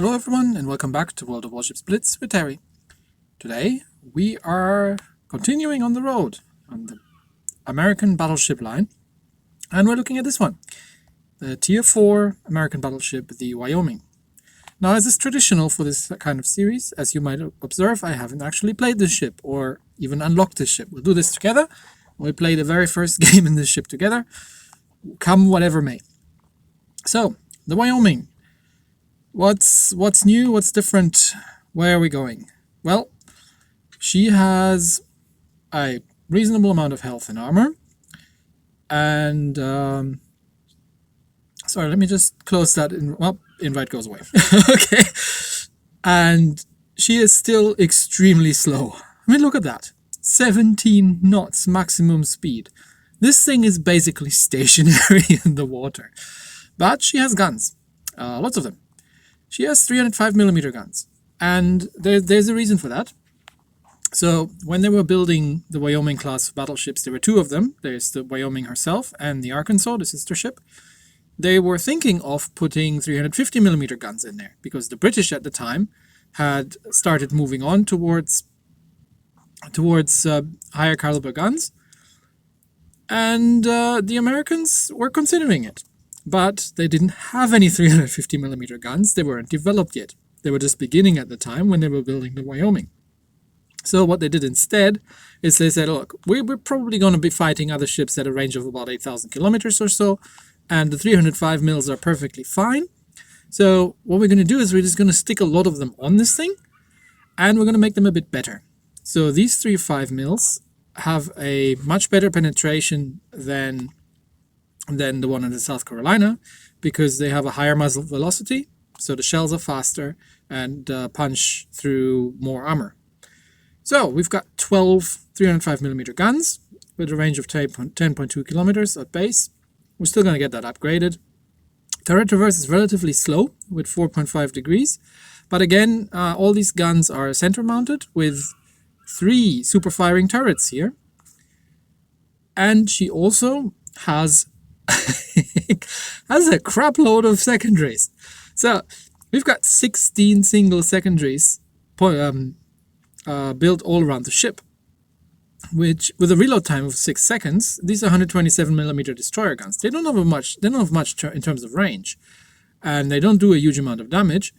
Hello everyone and welcome back to World of Warships Blitz with Terry. Today we are continuing on the road on the American battleship line, and we're looking at this one, the Tier 4 American battleship, the Wyoming. Now, as is traditional for this kind of series, as you might observe, I haven't actually played this ship or even unlocked this ship. We'll do this together. We'll play the very first game in this ship together, come whatever may. So, the Wyoming. What's new? What's different? Where are we going? Well, she has a reasonable amount of health and armor. And, sorry, let me just close that. Invite goes away. Okay. And she is still extremely slow. I mean, look at that. 17 knots maximum speed. This thing is basically stationary in the water. But she has guns. Lots of them. She has 305mm guns, and there's a reason for that. So when they were building the Wyoming class of battleships, there were two of them. There's the Wyoming herself and the Arkansas, the sister ship. They were thinking of putting 350mm guns in there because the British at the time had started moving on towards higher caliber guns, and the Americans were considering it. But they didn't have any 350mm guns. They weren't developed yet. They were just beginning at the time when they were building the Wyoming. So what they did instead is they said, look, we're probably going to be fighting other ships at a range of about 8,000 kilometers or so, and the 305 mils are perfectly fine. So what we're going to do is we're just going to stick a lot of them on this thing, and we're going to make them a bit better. So these 305 mils have a much better penetration than the one in the South Carolina, because they have a higher muzzle velocity, so the shells are faster and punch through more armor. So we've got 12 305mm guns with a range of 10.2 kilometers at base. We're still going to get that upgraded. Turret traverse is relatively slow with 4.5 degrees, but again, all these guns are center mounted with 3 super firing turrets here. And she also has a crap load of secondaries. So we've got 16 single secondaries built all around the ship, which with a reload time of 6 seconds. These are 127mm destroyer guns. They don't have much in terms of range, and they don't do a huge amount of damage,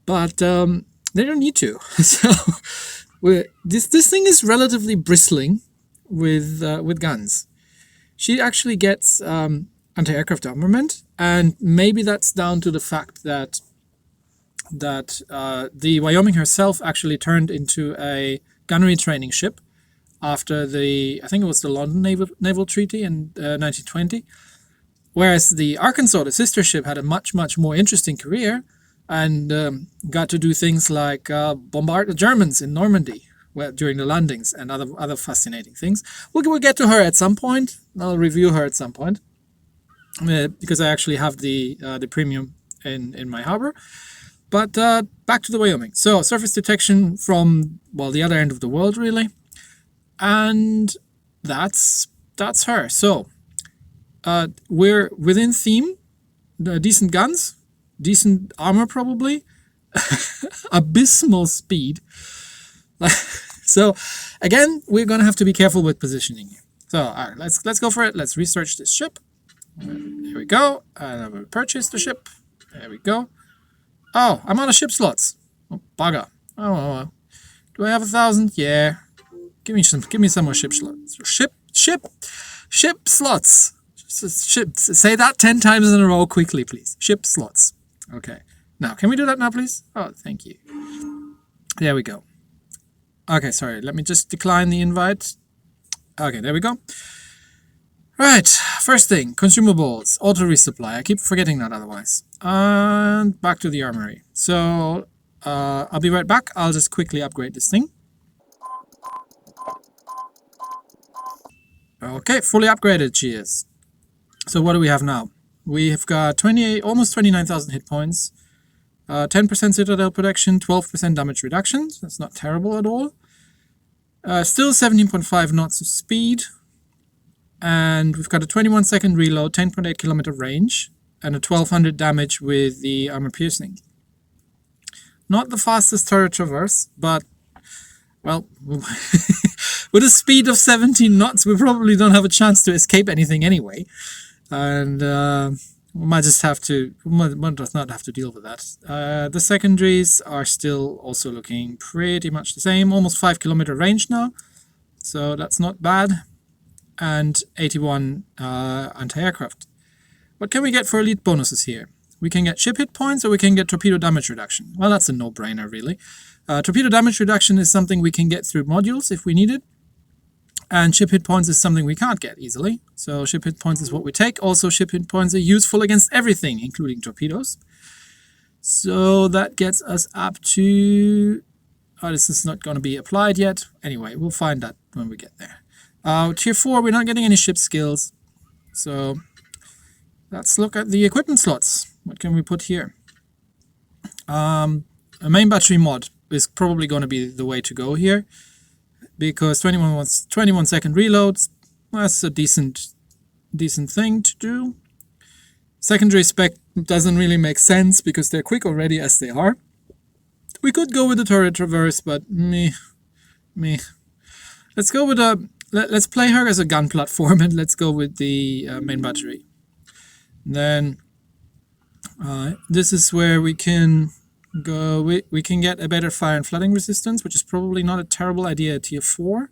but they don't need to. So this thing is relatively bristling with guns. She actually gets anti-aircraft armament, and maybe that's down to the fact that the Wyoming herself actually turned into a gunnery training ship after I think it was the London Naval Treaty in 1920, whereas the Arkansas, the sister ship, had a much more interesting career and got to do things like bombard the Germans in Normandy during the landings and other fascinating things. We'll get to her at some point. I'll review her at some point. Because I actually have the premium in my harbor. But back to the Wyoming. So surface detection from, well, the other end of the world, really. And that's her. So we're within theme. Decent guns, decent armor probably, abysmal speed. So again, we're going to have to be careful with positioning here. So all right, let's go for it. Let's research this ship. Here we go. And I will purchase the ship. There we go. Oh, I'm out of ship slots. Oh, bugger. Oh, do I have 1,000? Yeah. Give me some more ship slots. Ship slots. Say that 10 times in a row quickly, please. Ship slots. Okay. Now, can we do that now, please? Oh, thank you. There we go. Okay, sorry. Let me just decline the invite. Okay, there we go. Right, first thing, consumables, auto resupply. I keep forgetting that otherwise. And back to the armory. So I'll be right back. I'll just quickly upgrade this thing. Okay, fully upgraded she is. So what do we have now? We've got almost 29,000 hit points, 10% citadel protection, 12% damage reduction. That's not terrible at all. Still 17.5 knots of speed. And we've got a 21-second reload, 10.8 kilometer range, and a 1200 damage with the armor piercing. Not the fastest turret traverse, but, well, with a speed of 17 knots, we probably don't have a chance to escape anything anyway. And we might just have to, might just not have to deal with that. The secondaries are still also looking pretty much the same, almost 5-kilometer range now, so that's not bad. And 81 anti-aircraft. What can we get for elite bonuses here? We can get ship hit points or we can get torpedo damage reduction. Well, that's a no-brainer, really. Torpedo damage reduction is something we can get through modules if we need it. And ship hit points is something we can't get easily. So ship hit points is what we take. Also, ship hit points are useful against everything, including torpedoes. So that gets us up to... Oh, this is not going to be applied yet. Anyway, we'll find that when we get there. Tier 4, we're not getting any ship skills. So let's look at the equipment slots. What can we put here? A main battery mod is probably going to be the way to go here, because 21 second reloads, that's a decent thing to do. Secondary spec doesn't really make sense because they're quick already as they are. We could go with the turret traverse, but me. Let's go with let's play her as a gun platform, and let's go with the main battery. Then this is where we can go. We can get a better fire and flooding resistance, which is probably not a terrible idea at tier 4.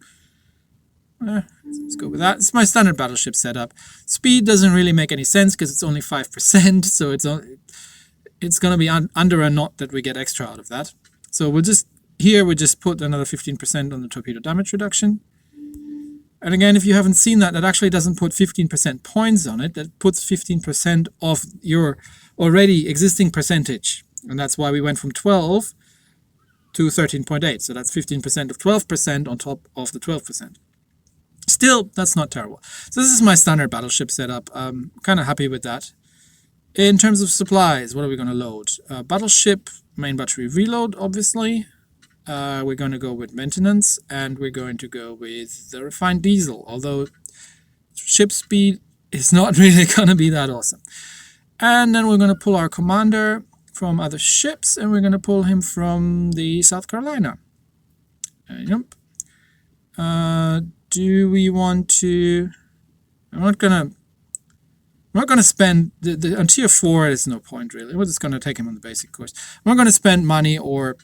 Let's go with that. It's my standard battleship setup. Speed doesn't really make any sense because it's only 5%, so it's going to be under a knot that we get extra out of that. So we just put another 15% on the torpedo damage reduction. And again, if you haven't seen that, that actually doesn't put 15% points on it. That puts 15% of your already existing percentage. And that's why we went from 12 to 13.8. So that's 15% of 12% on top of the 12%. Still, that's not terrible. So this is my standard battleship setup. I'm kind of happy with that. In terms of supplies, what are we going to load? Battleship, main battery reload, obviously. We're going to go with maintenance, and we're going to go with the refined diesel, although ship speed is not really going to be that awesome. And then we're going to pull our commander from other ships, and we're going to pull him from the South Carolina. Yep. Do we want to... I'm not going to spend... on tier 4, there's no point, really. We're just going to take him on the basic course. I'm not going to spend money or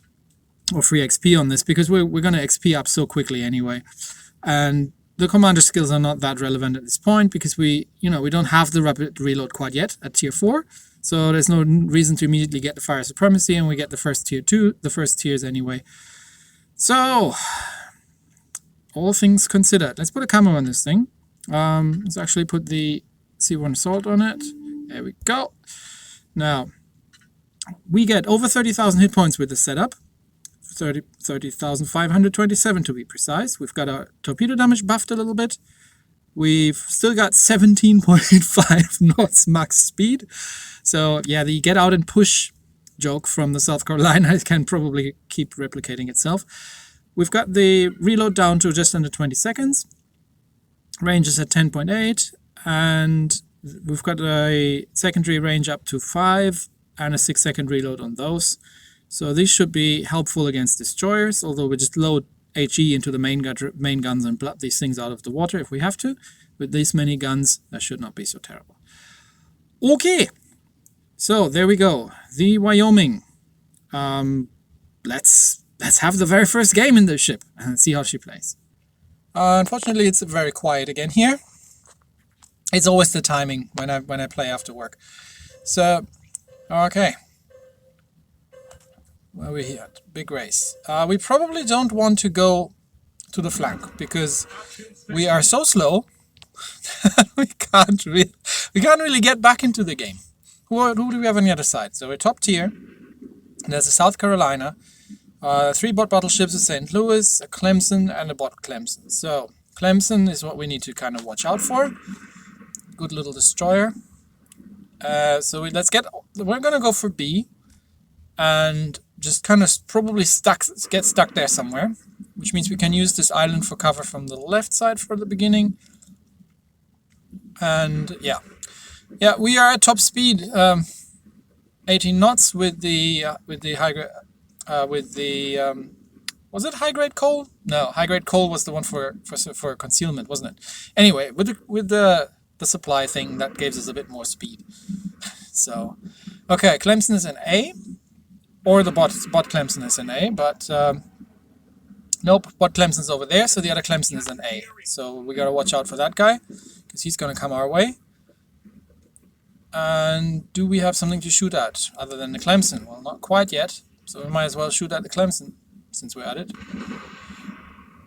free XP on this, because we're going to XP up so quickly anyway. And the commander skills are not that relevant at this point, because we don't have the rapid reload quite yet at tier 4. So there's no reason to immediately get the fire supremacy, and we get the first tier 2, the first tiers anyway. So, all things considered, let's put a camo on this thing. Let's actually put the C1 assault on it. There we go. Now, we get over 30,000 hit points with this setup. 30,527 to be precise. We've got our torpedo damage buffed a little bit. We've still got 17.5 knots max speed. So yeah, the get out and push joke from the South Carolina can probably keep replicating itself. We've got the reload down to just under 20 seconds. Range is at 10.8, and we've got a secondary range up to 5 and a 6-second reload on those. So these should be helpful against destroyers, although we just load HE into the main guns and blood these things out of the water if we have to. With these many guns, that should not be so terrible. Okay, so there we go. The Wyoming. Let's have the very first game in this ship and see how she plays. Unfortunately, it's very quiet again here. It's always the timing when I play after work. So, okay. Where are we here? Big race. We probably don't want to go to the flank because we are so slow that we can't really get back into the game. Who do we have on the other side? So we're top tier. There's a South Carolina, 3 bot battleships, a St. Louis, a Clemson, and a bot Clemson. So Clemson is what we need to kind of watch out for. Good little destroyer. So we're gonna go for B, and just kind of probably get stuck there somewhere, which means we can use this island for cover from the left side for the beginning. And yeah, we are at top speed, 18 knots with the with the was it high-grade coal? No, high-grade coal was the one for concealment, wasn't it? Anyway, with the supply thing, that gives us a bit more speed. So, okay, Clemson is an A, or the bot Clemson is an A, but nope, bot Clemson's over there, so the other Clemson is an A. So we gotta watch out for that guy, because he's gonna come our way. And do we have something to shoot at other than the Clemson? Well, not quite yet, so we might as well shoot at the Clemson since we're at it.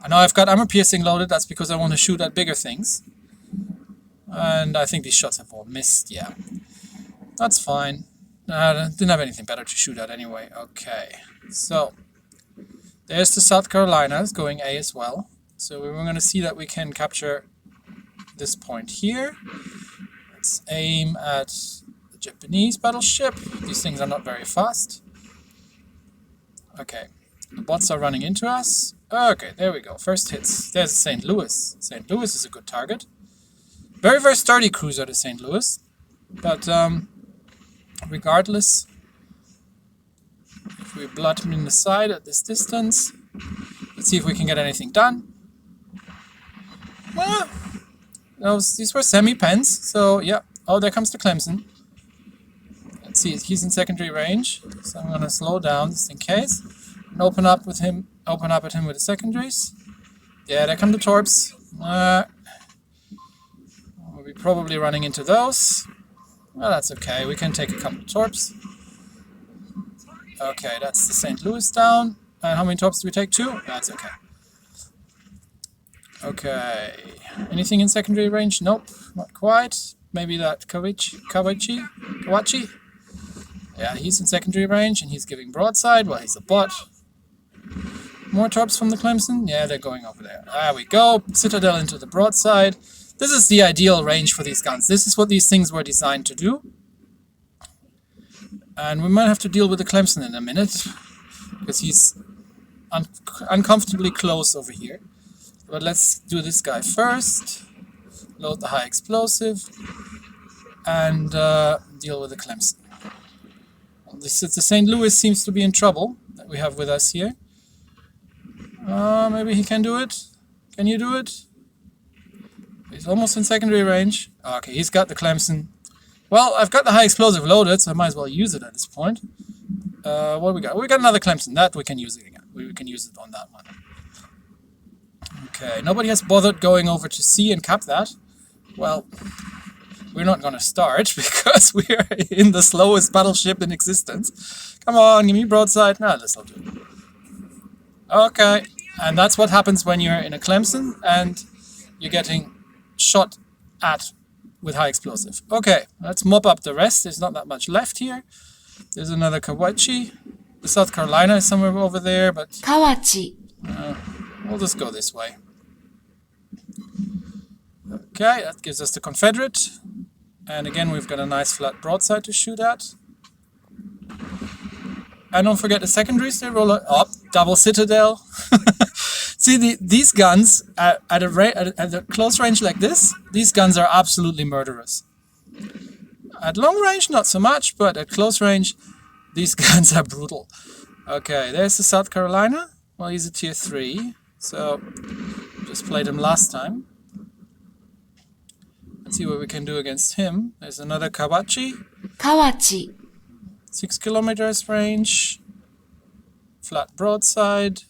I know I've got armor piercing loaded, that's because I want to shoot at bigger things. And I think these shots have all missed, yeah. That's fine. Didn't have anything better to shoot at anyway. Okay, so there's the South Carolinas going A as well. So we're going to see that we can capture this point here. Let's aim at the Japanese battleship. These things are not very fast. Okay, the bots are running into us. Okay, there we go. First hits. There's St. Louis. St. Louis is a good target. Very, very sturdy cruiser, the St. Louis. But regardless, if we blood him in the side at this distance, let's see if we can get anything done. Well, these were semi-pens, so yeah. Oh, there comes the Clemson. Let's see, he's in secondary range, so I'm gonna slow down just in case. And open up at him with the secondaries. Yeah, there come the torps. We'll be probably running into those. Well, that's okay. We can take a couple of torps. Okay, that's the St. Louis down. And how many torps do we take? 2? That's okay. Okay. Anything in secondary range? Nope, not quite. Maybe that Kawachi? Yeah, he's in secondary range and he's giving broadside. Well, he's a bot. More torps from the Clemson? Yeah, they're going over there. There we go. Citadel into the broadside. This is the ideal range for these guns. This is what these things were designed to do. And we might have to deal with the Clemson in a minute, because he's uncomfortably close over here. But let's do this guy first. Load the high explosive. And deal with the Clemson. The St. Louis seems to be in trouble that we have with us here. Maybe he can do it. Can you do it? He's almost in secondary range. Okay, he's got the Clemson. Well, I've got the high explosive loaded, so I might as well use it at this point. What do we got? We got another Clemson. That we can use it again. We can use it on that one. Okay, nobody has bothered going over to C and cap that. Well, we're not going to start because we're in the slowest battleship in existence. Come on, give me broadside. No, this'll do. Okay, and that's what happens when you're in a Clemson and you're getting shot at with high explosive. Okay, let's mop up the rest. There's not that much left here. There's another Kawachi. The South Carolina is somewhere over there, but Kawachi. We'll just go this way. Okay, that gives us the Confederate. And again, we've got a nice flat broadside to shoot at. And don't forget the secondaries, they roll up. Double Citadel. See, these guns, at a close range like this, these guns are absolutely murderous. At long range, not so much, but at close range, these guns are brutal. Okay, there's the South Carolina. Well, he's a tier 3, so just played him last time. Let's see what we can do against him. There's another Kawachi. Kawachi. 6 kilometers range. Flat broadside.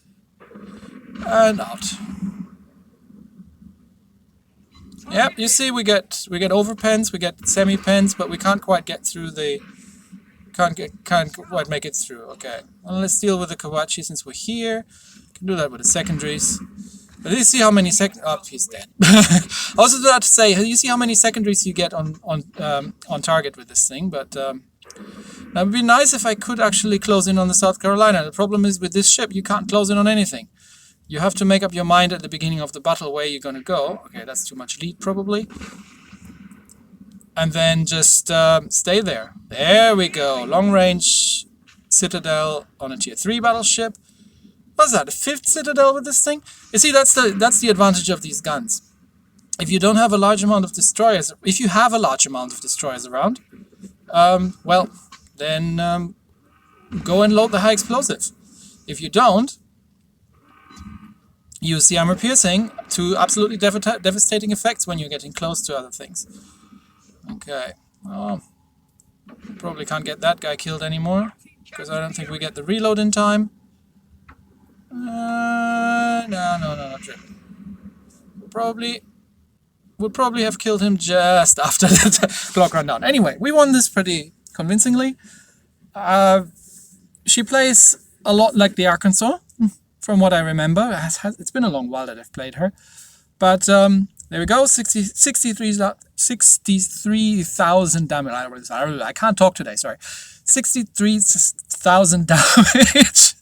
And out. Yep, you see we get overpens, we get semi-pens, but we can't quite get through the can't quite make it through. Okay. Well, let's deal with the Kawachi since we're here. Can do that with the secondaries. But you see how many he's dead. I was about to say, you see how many secondaries you get on target with this thing, but that would be nice if I could actually close in on the South Carolina. The problem is with this ship, you can't close in on anything. You have to make up your mind at the beginning of the battle where you're going to go. Okay, that's too much lead probably. And then just stay there. There we go. Long range Citadel on a tier 3 battleship. What's that, a 5th Citadel with this thing? You see, that's the advantage of these guns. If you don't have a large amount of destroyers, if you have a large amount of destroyers around, well, then go and load the high explosive. If you don't, use the armor piercing to absolutely devastating effects when you're getting close to other things. Okay, well, probably can't get that guy killed anymore, because I don't think we get the reload in time. No, not really. We'll probably have killed him just after the clock ran down. Anyway, we won this pretty convincingly. She plays a lot like the Arkansas, from what I remember. It's been a long while that I've played her. But there we go, 63,000 damage. I can't talk today, sorry. 63,000 damage.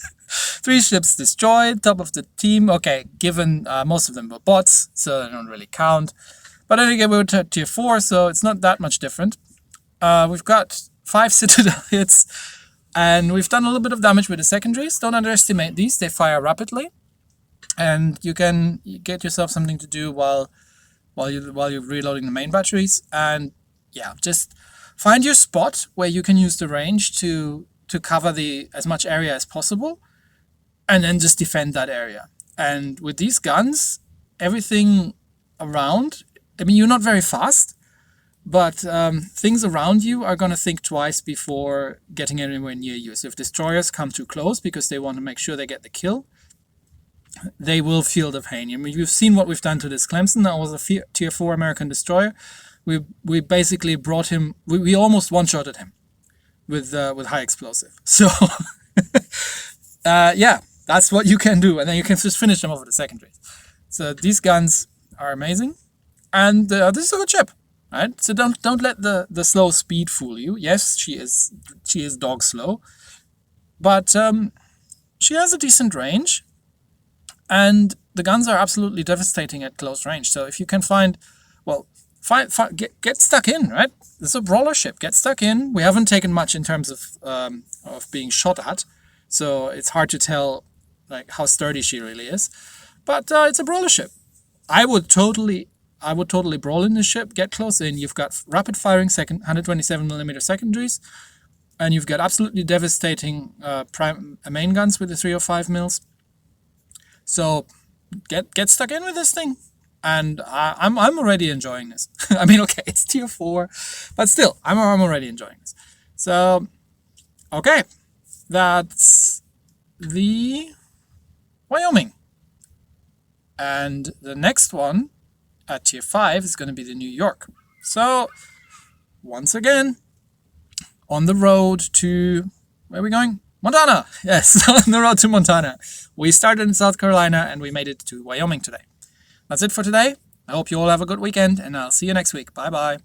3 ships destroyed, top of the team. Okay, given most of them were bots, so they don't really count. But then again, we were tier 4, so it's not that much different. We've got 5 Citadel hits, and we've done a little bit of damage with the secondaries. Don't underestimate these, they fire rapidly. And you can get yourself something to do while you're reloading the main batteries. And yeah, just find your spot where you can use the range to cover as much area as possible, and then just defend that area. And with these guns, everything around, I mean, you're not very fast, but things around you are going to think twice before getting anywhere near you. So if destroyers come too close because they want to make sure they get the kill, they will feel the pain. I mean, you've seen what we've done to this Clemson. That was a tier 4 American destroyer. We basically brought him, we almost one-shotted him with high explosive. So yeah, that's what you can do, and then you can just finish them over the secondaries. So these guns are amazing, and this is a good ship, right? So don't let the slow speed fool you. Yes, she is dog slow, but she has a decent range, and the guns are absolutely devastating at close range. So if you can get stuck in, right? This is a brawler ship. Get stuck in. We haven't taken much in terms of being shot at, so it's hard to tell like how sturdy she really is. But it's a brawler ship. I would totally brawl in this ship. Get close in. You've got rapid firing 127mm secondaries, and you've got absolutely devastating main guns with the 305 mils. So get stuck in with this thing. And I'm already enjoying this. I mean, okay, it's tier 4, but still, I'm already enjoying this. So, okay, that's the Wyoming. And the next one at tier 5 is going to be the New York. So, once again, on the road to, where are we going? Montana! Yes, on the road to Montana. We started in South Carolina and we made it to Wyoming today. That's it for today. I hope you all have a good weekend, and I'll see you next week. Bye-bye.